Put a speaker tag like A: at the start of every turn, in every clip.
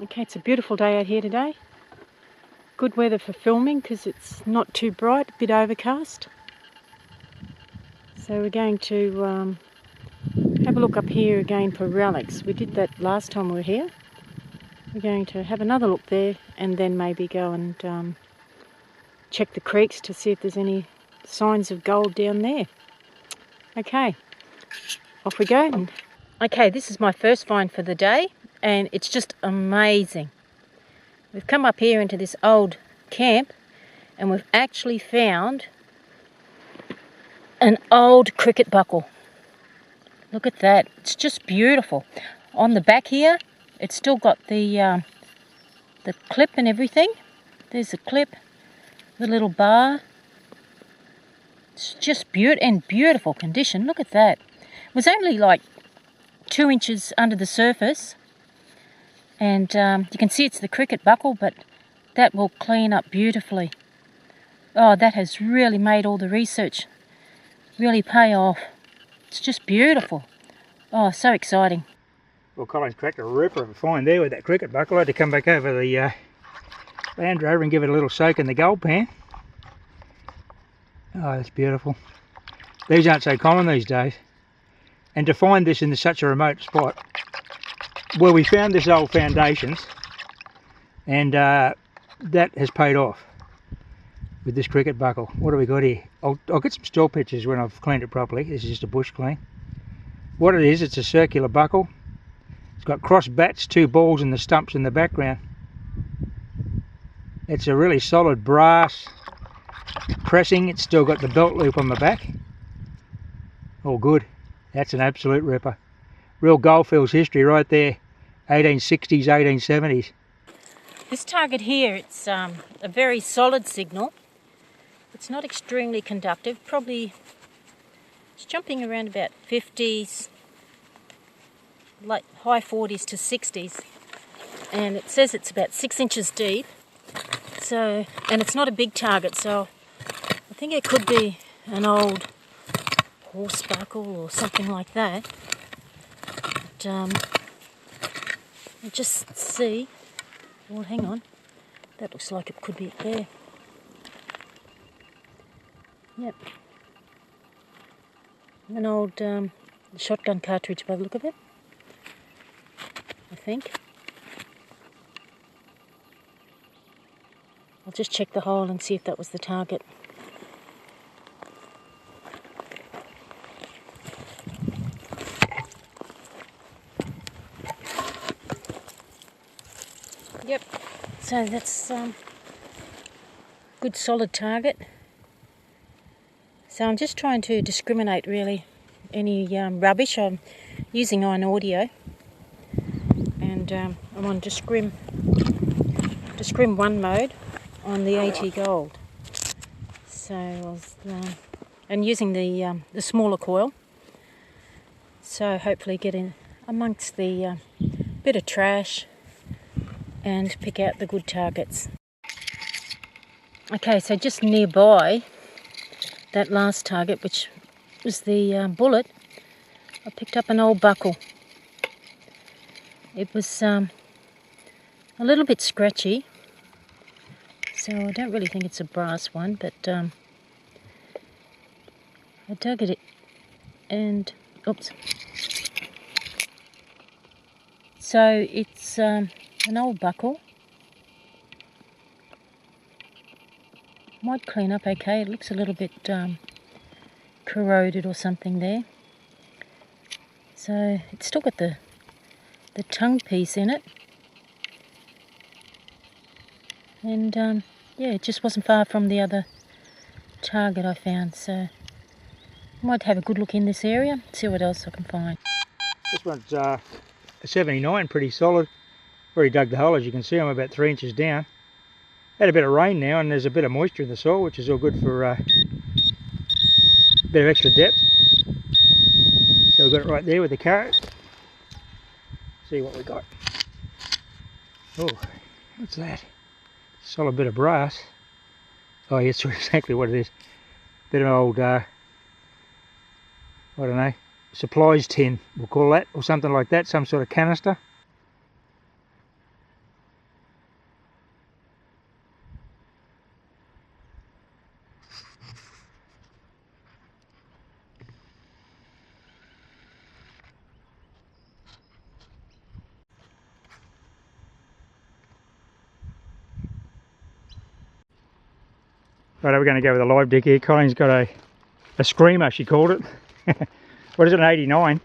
A: Okay, it's a beautiful day out here today. Good weather for filming because it's not too bright, a bit overcast. So we're going to have a look up here again for relics. We did that last time we were here. We're going to have another look there and then maybe go and check the creeks to see if there's any signs of gold down there. Okay, off we go. Okay, this is my first find for the day and it's just amazing. We've come up here into this old camp and we've actually found an old cricket buckle. Look at that, it's just beautiful. On the back here, it's still got the clip and everything. There's the clip, the little bar. It's just beautiful condition. Look at that. It was only like 2 inches under the surface. And you can see it's the cricket buckle, but that will clean up beautifully. Oh, that has really made all the research really pay off. It's just beautiful. Oh, so exciting.
B: Well, Colin's cracked a ripper of a find there with that cricket buckle. I had to come back over the Land Rover and give it a little soak in the gold pan. Oh, that's beautiful. These aren't so common these days. And to find this in such a remote spot, well, we found this old foundations, and that has paid off with this cricket buckle. What have we got here? I'll get some still pictures when I've cleaned it properly. This is just a bush clean. What it is, it's a circular buckle. It's got cross bats, 2 balls and the stumps in the background. It's a really solid brass pressing. It's still got the belt loop on the back. All good. That's an absolute ripper. Real goldfields history right there. 1860s, 1870s.
A: This target here, it's a very solid signal. It's not extremely conductive. Probably it's jumping around about 50s, like high 40s to 60s. And it says it's about 6 inches deep. So, and it's not a big target, so I think it could be an old horse buckle or something like that. But, I'll just see. Well, hang on. That looks like it could be it there. Yep. An old shotgun cartridge by the look of it, I think. I'll just check the hole and see if that was the target. Yep, so that's good solid target. So I'm just trying to discriminate really any rubbish. I'm using on audio and I'm on discrim 1 mode on the AT Gold. So I was, and using the smaller coil. So hopefully get in amongst the bit of trash and pick out the good targets. Okay, so just nearby that last target, which was the bullet, I picked up an old buckle. It was a little bit scratchy, so I don't really think it's a brass one, but I dug at it and, oops. So it's an old buckle. Might clean up okay. It looks a little bit corroded or something there. So it's still got the tongue piece in it. And yeah, it just wasn't far from the other target I found. So I might have a good look in this area, see what else I can find.
B: This one's a 79, pretty solid. Already dug the hole, as you can see. I'm about 3 inches down. Had a bit of rain now and there's a bit of moisture in the soil, which is all good for a bit of extra depth. So we've got it right there with the carrot. See what we got. Oh, what's that? Solid bit of brass. Oh yes, that's exactly what it is. Bit of old, I don't know, supplies tin, we'll call that, or something like that, some sort of canister. Right, we're going to go with a live dig here. Colleen's got a screamer, she called it. What is it, an 89?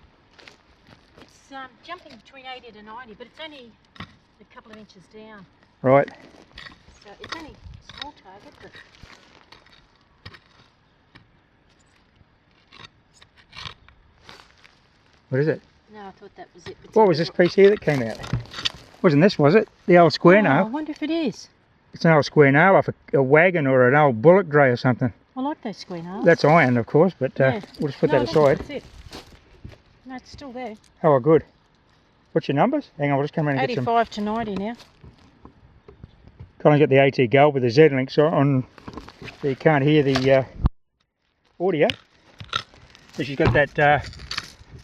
A: It's jumping between 80 to 90, but it's only a couple of inches down.
B: Right.
A: So it's only a small target, but...
B: What is it?
A: No, I thought that was it.
B: What was this piece here that came out? Wasn't this, was it? The old square nail?
A: I wonder if it is.
B: It's an old square nail off a wagon or an old bullock dray or something.
A: I like those square nails.
B: That's iron, of course, but
A: yeah.
B: we'll just put that aside.
A: That's it. No, it's still there.
B: Oh, well, good. What's your numbers? Hang on, we'll just come around and get some.
A: 85 to 90 now.
B: Colin's got the AT Gold with the Z-Links on, so you can't hear the audio. So she's got that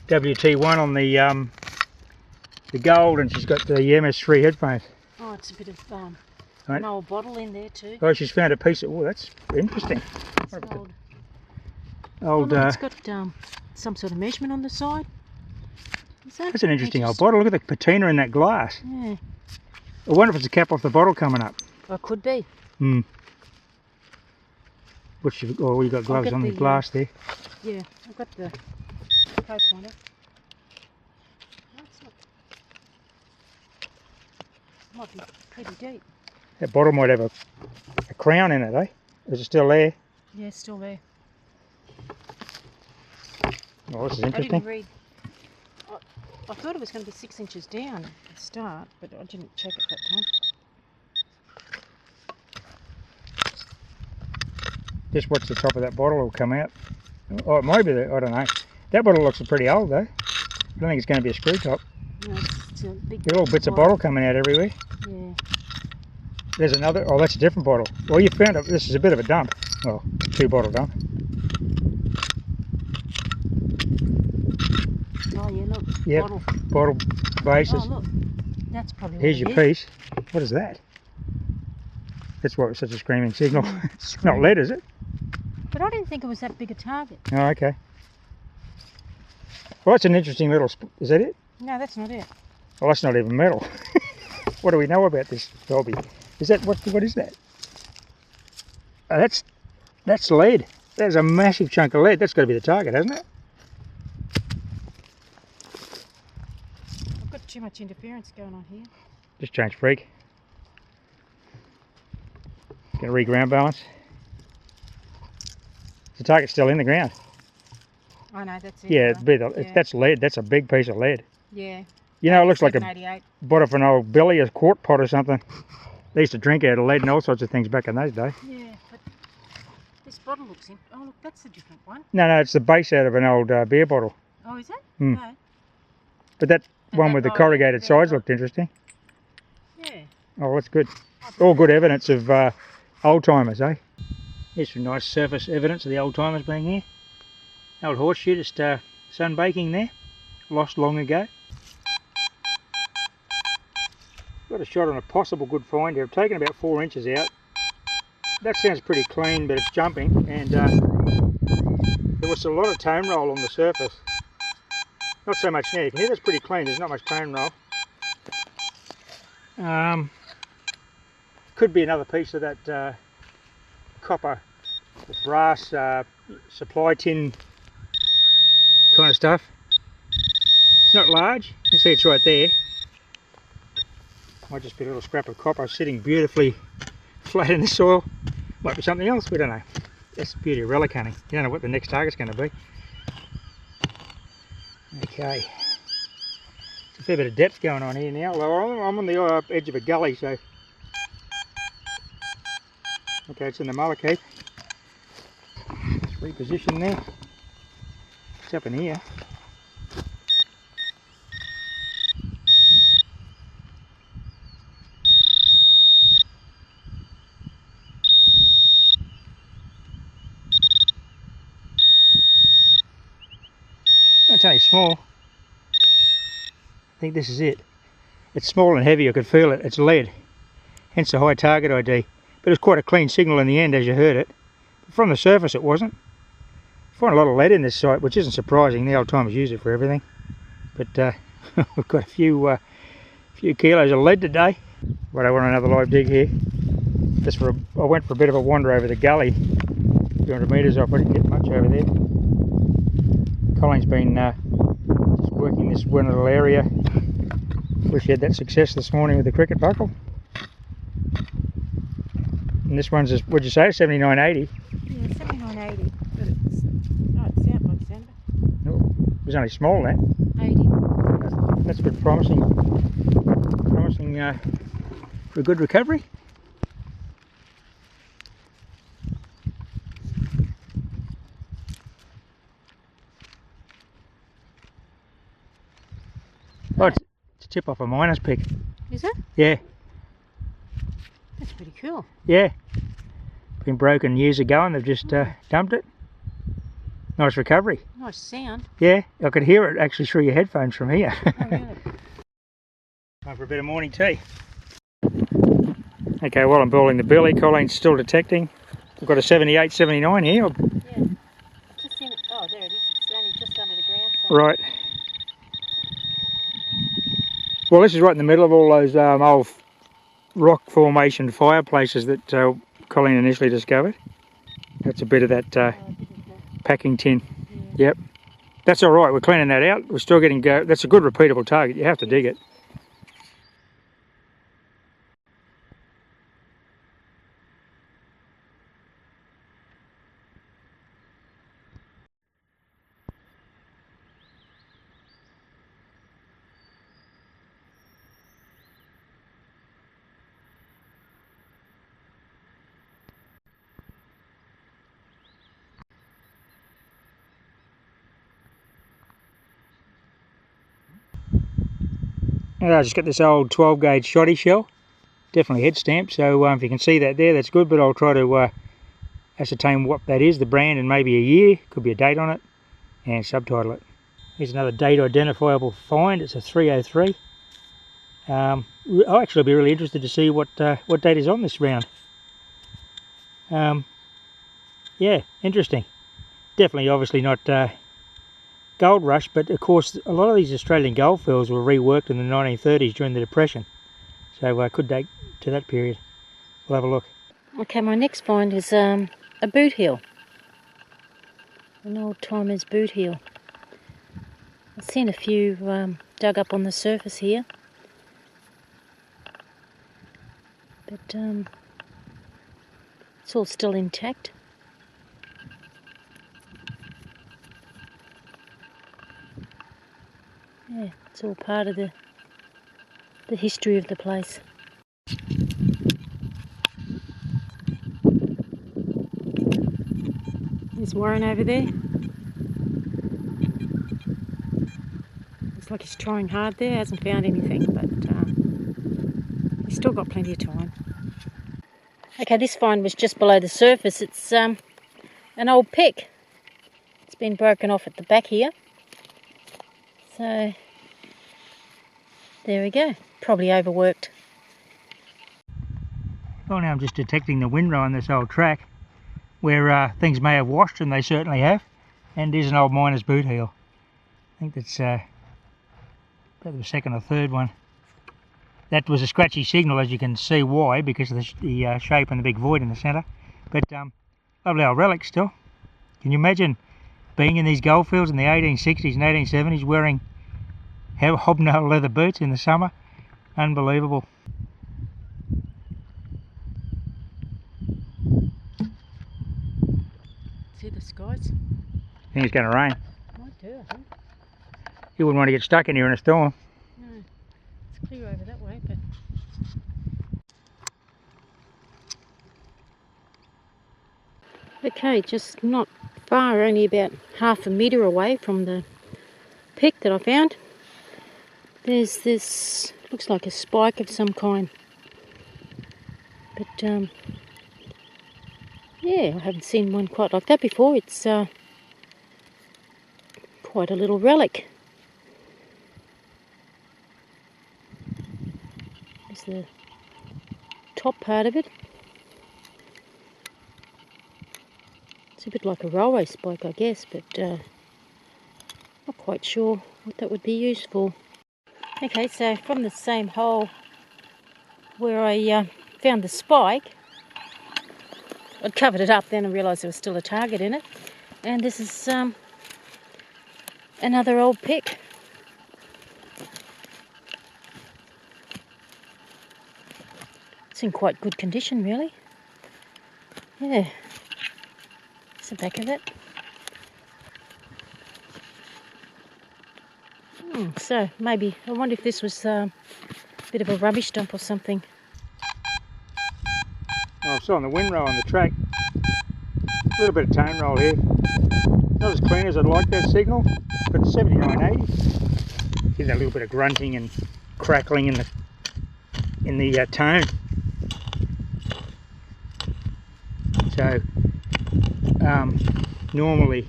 B: WT1 on the gold, and she's got the MS3 headphones.
A: Oh, it's a bit of
B: right.
A: an old bottle in there too.
B: Oh, she's found a piece of. Oh, that's interesting.
A: It's old.
B: Old.
A: Oh, look, it's got some sort of measurement on the side. Is that?
B: That's an interesting old bottle. Look at the patina in that glass.
A: Yeah.
B: I wonder if it's a cap off the bottle coming up.
A: Well, it could be.
B: Hmm. What's you? Oh, you got gloves on the glass there.
A: Yeah, I've got the coat on it. No, it's not. Might be pretty deep.
B: That bottle might have a crown in it, eh? Is it still there?
A: Yeah, it's still there.
B: Oh, this is interesting.
A: I didn't read. I thought it was going to be 6 inches down at the start, but I didn't check at that time.
B: Just watch the top of that bottle will come out. Oh, it might be there. I don't know. That bottle looks pretty old though. I don't think it's going to be a screw top.
A: No, it's a big.
B: There are little bits of bottle coming out everywhere.
A: Yeah.
B: There's another. Oh, that's a different bottle. Well, you found it. This is a bit of a dump. Well, 2-bottle dump.
A: Oh yeah, look.
B: Yep. Bottle bases.
A: Oh look, that's probably.
B: Here's your piece. What is that? That's why it was such a screaming signal. It's not lead, is it?
A: But I didn't think it was that big a target.
B: Oh, okay. Well, that's an interesting little. Is that it?
A: No, that's not it.
B: Well, that's not even metal. What do we know about this hobby? Is that what is that? Oh, that's lead. There's a massive chunk of lead. That's got to be the target, hasn't it?
A: I've got too much interference going on here.
B: Just change freak. Gonna re-ground balance. The target's still in the ground.
A: I know, that's it.
B: Yeah, that's lead. That's a big piece of lead.
A: Yeah.
B: You know, it looks like a bottle of an old billy, a quart pot or something. They used to drink out of lead and all sorts of things back in those days.
A: Yeah, but this bottle looks in. Oh, look, that's a different one.
B: No, it's the base out of an old beer bottle.
A: Oh, is it?
B: Mm.
A: No.
B: But that one with the corrugated sides looked interesting.
A: Yeah.
B: Oh, that's good. All good evidence of old timers, eh? Here's some nice surface evidence of the old timers being here. Old horseshoe just sun baking there. Lost long ago. Got a shot on a possible good find here. I've taken about 4 inches out. That sounds pretty clean, but it's jumping, and there was a lot of tone roll on the surface. Not so much now. You can hear that's pretty clean. There's not much tone roll. Could be another piece of that copper, brass supply tin kind of stuff. It's not large. You can see it's right there. Might just be a little scrap of copper sitting beautifully flat in the soil. Might be something else, we don't know. That's the beauty of relic hunting. You don't know what the next target's going to be. Okay. There's a fair bit of depth going on here now. Well, I'm on the edge of a gully, so... Okay, it's in the mullock heap. Let's reposition there. It's up in here. It's only small. I think this is it. It's small and heavy, I could feel it. It's lead, hence the high target ID. But it was quite a clean signal in the end as you heard it. From the surface it wasn't. I find a lot of lead in this site, which isn't surprising. The old timers use it for everything. But we've got a few kilos of lead today. But I want another live dig here. I went for a bit of a wander over the gully, 200 metres off. I didn't get much over there. Colin's been just working this one little area. Wish he had that success this morning with the cricket buckle. And this one's, what'd you say, 79.80?
A: Yeah, 79.80. But it's, oh, it's out by December.
B: No, it was only small then.
A: 80.
B: That's good, promising for a good recovery. Oh, it's a tip off a miner's pick.
A: Is it?
B: Yeah.
A: That's pretty cool.
B: Yeah. Been broken years ago and they've just dumped it. Nice recovery.
A: Nice sound.
B: Yeah, I could hear it actually through your headphones from here.
A: Oh, really?
B: Time for a bit of morning tea. Okay, while I'm boiling the billy, Colin's still detecting. We've got a 78, 79 here.
A: Yeah. Just in it. Oh, there it is. It's only just under the ground. So.
B: Right. Well, this is right in the middle of all those old rock formation fireplaces that Colin initially discovered. That's a bit of that packing tin. Yeah. Yep. That's all right. We're cleaning that out. We're still getting go. That's a good repeatable target. You have to dig it. I just got this old 12 gauge shoddy shell, definitely head stamped, so if you can see that there, that's good, but I'll try to ascertain what that is, the brand and maybe a year, could be a date on it, and subtitle it. Here's another date identifiable find, it's a 303. I'll actually be really interested to see what date is on this round. Yeah, interesting. Definitely obviously not gold rush, but of course a lot of these Australian goldfields were reworked in the 1930s during the Depression, so could date to that period. We'll have a look.
A: Okay, my next find is a boot heel, an old timer's boot heel. I've seen a few dug up on the surface here, but it's all still intact. Yeah, it's all part of the history of the place. There's Warren over there. Looks like he's trying hard there, hasn't found anything, but he's still got plenty of time. Okay, this find was just below the surface. It's an old pick. It's been broken off at the back here. So, there we go. Probably overworked.
B: Well, now I'm just detecting the windrow on this old track where things may have washed, and they certainly have. And there's an old miner's boot heel. I think that's about the second or third one. That was a scratchy signal, as you can see why, because of the shape and the big void in the centre. But lovely old relic still. Can you imagine being in these goldfields in the 1860s and 1870s wearing hobnail leather boots in the summer? Unbelievable.
A: See the skies?
B: I think it's going to rain.
A: Might do, I think.
B: You wouldn't want to get stuck in here in a storm.
A: No, it's clear over that way, but... Okay, just not far, only about half a metre away from the pick that I found. There's this, looks like a spike of some kind. But, yeah, I haven't seen one quite like that before. It's quite a little relic. There's the top part of it. It's a bit like a railway spike, I guess, but not quite sure what that would be used for. Okay, so from the same hole where I found the spike, I'd covered it up then and realised there was still a target in it. And this is another old pick. It's in quite good condition, really. Yeah, that's the back of it. So maybe, I wonder if this was a bit of a rubbish dump or something.
B: Well, I'm still on the windrow on the track. A little bit of tone roll here. Not as clean as I'd like that signal, but 7980. Getting a little bit of grunting and crackling in the tone. So normally,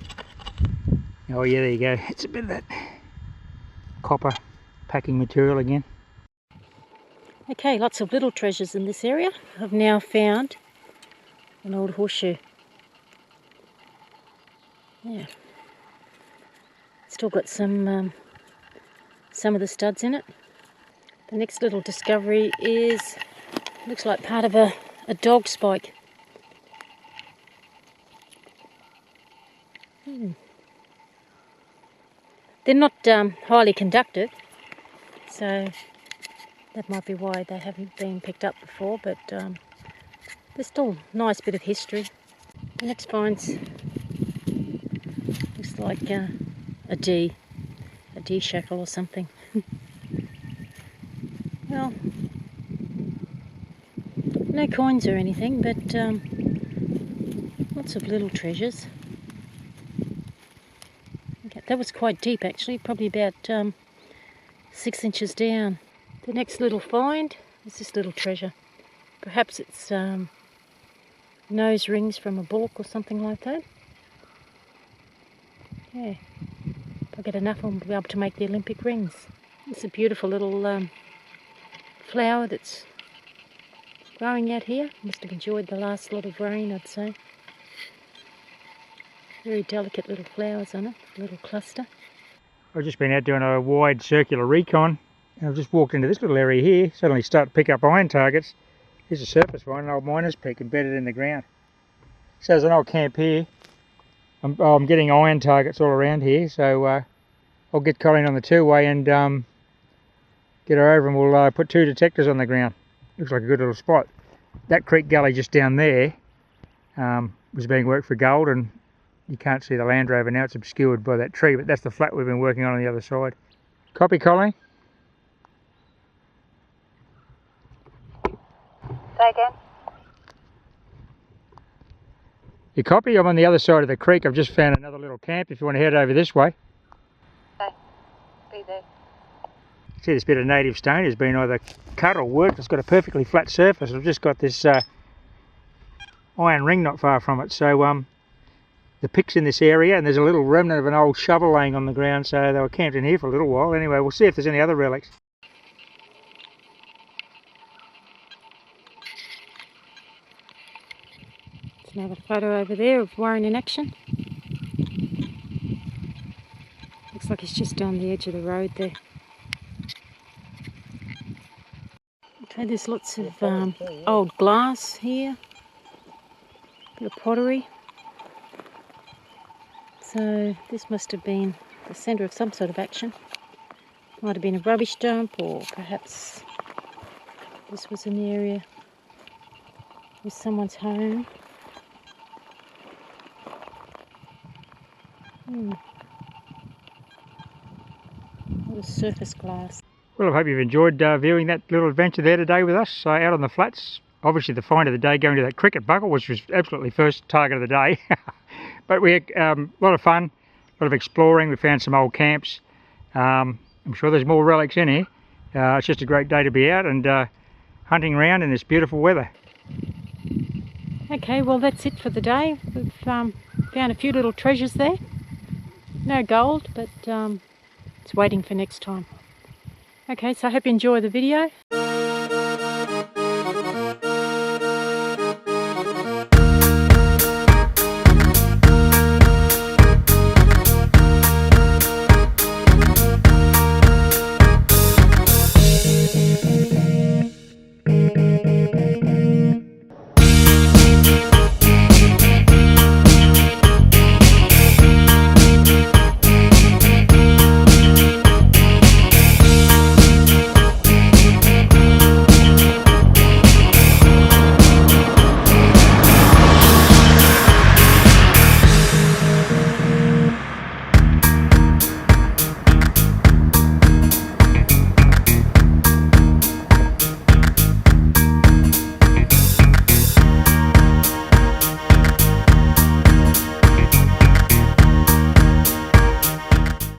B: oh yeah, there you go. It's a bit of that copper packing material again.
A: Okay, lots of little treasures in this area. I've now found an old horseshoe. Yeah, still got some of the studs in it. The next little discovery is, looks like part of a dog spike. They're not highly conductive, so that might be why they haven't been picked up before, but there's still a nice bit of history. The next find's looks like a D shackle or something. Well, no coins or anything, but lots of little treasures. Okay, that was quite deep actually, probably about 6 inches down. The next little find is this little treasure. Perhaps it's nose rings from a bullock or something like that. Yeah, if I get enough I'll be able to make the Olympic rings. It's a beautiful little flower that's growing out here. Must have enjoyed the last lot of rain, I'd say. Very delicate little flowers on it, a little cluster.
B: I've just been out doing a wide circular recon, and I've just walked into this little area here. Suddenly start to pick up iron targets. Here's a surface one, an old miner's pick embedded in the ground. So there's an old camp here. I'm getting iron targets all around here, so I'll get Colleen on the two-way and get her over, and we'll put 2 detectors on the ground. Looks like a good little spot. That creek gully just down there was being worked for gold, and you can't see the Land Rover now, it's obscured by that tree, but that's the flat we've been working on the other side. Copy, Colleen?
A: Say again?
B: You copy? I'm on the other side of the creek. I've just found another little camp if you want to head over this way.
A: Okay, be there.
B: See, this bit of native stone has been either cut or worked. It's got a perfectly flat surface. I've just got this iron ring not far from it. So the pick's in this area, and there's a little remnant of an old shovel laying on the ground, so they were camped in here for a little while. Anyway, we'll see if there's any other relics.
A: There's another photo over there of Warren in action. Looks like he's just on the edge of the road there. Okay, there's lots of old glass here, bit of pottery. So this must have been the centre of some sort of action. Might have been a rubbish dump, or perhaps this was an area with someone's home. What a surface glass.
B: Well, I hope you've enjoyed viewing that little adventure there today with us out on the flats. Obviously the find of the day going to that cricket buckle, which was absolutely first target of the day. But we had a lot of fun, a lot of exploring. We found some old camps. I'm sure there's more relics in here. It's just a great day to be out and hunting around in this beautiful weather.
A: Okay, well that's it for the day. We've found a few little treasures there. No gold, but it's waiting for next time. Okay, so I hope you enjoy the video.